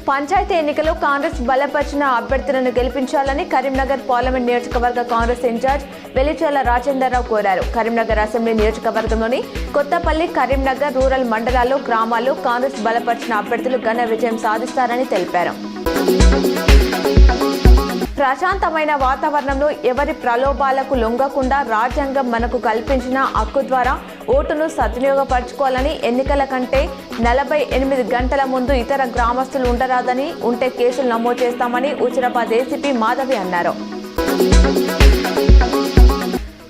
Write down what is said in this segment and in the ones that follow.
పంచాయతీ ఎన్నికల్లో కాంగ్రెస్ బలపరిచిన అభ్యర్థులను గెలిపించాలని కరీంనగర్ పార్లమెంట్ నియోజకవర్గ కాంగ్రెస్ ఇన్ఛార్జ్ వెలిచాల రాజేందర్రావు కోరారు. కరీంనగర్ అసెంబ్లీ నియోజకవర్గంలోని కొత్తపల్లి, కరీంనగర్ రూరల్ మండలాల్లో, గ్రామాల్లో కాంగ్రెస్ బలపరిచిన అభ్యర్థులు ఘన విజయం సాధిస్తారని తెలిపారు. ప్రశాంతమైన వాతావరణంలో ఎవరి ప్రలోభాలకు లొంగకుండా రాజ్యాంగం మనకు కల్పించిన హక్కు ద్వారా ఓటును సద్వినియోగపరచుకోవాలని, ఎన్నికల కంటే 48 గంటల ముందు ఇతర గ్రామస్తులు ఉండరాదని, ఉంటే కేసులు నమోదు చేస్తామని హుజురాబాద్ ఏసీపీ మాధవి అన్నారు.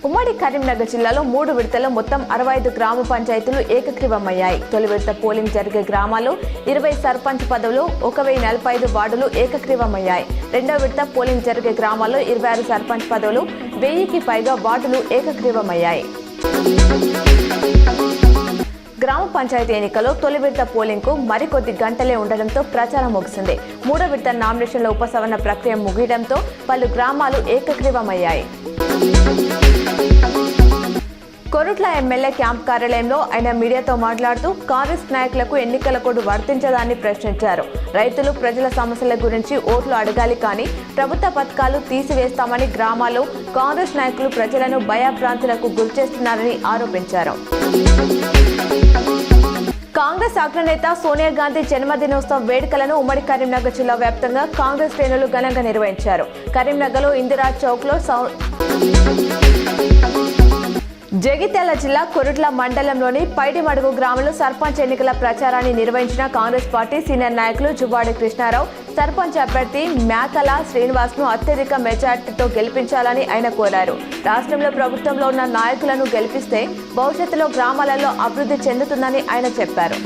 ఉమ్మడి కరీంనగర్ జిల్లాలో 3 విడతల్లో మొత్తం 65 గ్రామ పంచాయతీలు ఏకగ్రీవమయ్యాయి. తొలి విడత పోలింగ్ జరిగే గ్రామాల్లో 20 సర్పంచ్ పదవులు, 1045 వార్డులు ఏకగ్రీవమయ్యాయి. రెండో విడత పోలింగ్ జరిగే గ్రామాల్లో 26 సర్పంచ్ పదవులు, 1000కి పైగా వార్డులు ఏకగ్రీవమయ్యాయి. గ్రామ పంచాయతీ ఎన్నికల్లో తొలి విడత పోలింగ్ కు మరికొద్ది గంటలే ఉండడంతో ప్రచారం ముగిసింది. మూడో విడత నామినేషన్ల ఉపసంహరణ ప్రక్రియ ముగియడంతో పలు గ్రామాలు ఏకగ్రీవమయ్యాయి. కొరుట్ల ఎమ్మెల్యే క్యాంప్ కార్యాలయంలో ఆయన మీడియాతో మాట్లాడుతూ కాంగ్రెస్ నాయకులకు ఎన్నికల కోడ్ వర్తించదాన్ని ప్రశ్నించారు. రైతులు, ప్రజల సమస్యల గురించి ఓట్లు అడగాలి, కానీ ప్రభుత్వ పథకాలు తీసివేస్తామని గ్రామాల్లో కాంగ్రెస్ నాయకులు ప్రజలను భయభ్రాంతులకు గురిచేస్తున్నారని ఆరోపించారు. కాంగ్రెస్ అగ్రనేత సోనియా గాంధీ జన్మదినోత్సవ వేడుకలను ఉమ్మడి కరీంనగర్ జిల్లా వ్యాప్తంగా కాంగ్రెస్ శ్రేణులు ఘనంగా నిర్వహించారు. కరీంనగర్లో ఇందిరా చౌక్లో జగిత్యాల జిల్లా కొరుట్ల మండలంలోని పైడిమడుగు గ్రామంలో సర్పంచ్ ఎన్నికల ప్రచారాన్ని నిర్వహించిన కాంగ్రెస్ పార్టీ సీనియర్ నాయకులు జువ్వాడి కృష్ణారావు సర్పంచ్ అభ్యర్థి మేకల శ్రీనివాస్ ను అత్యధిక మెజార్టీతో గెలిపించాలని ఆయన కోరారు. రాష్ట్రంలో ప్రభుత్వంలో ఉన్న నాయకులను గెలిపిస్తే భవిష్యత్తులో గ్రామాలలో అభివృద్ధి చెందుతుందని ఆయన చెప్పారు.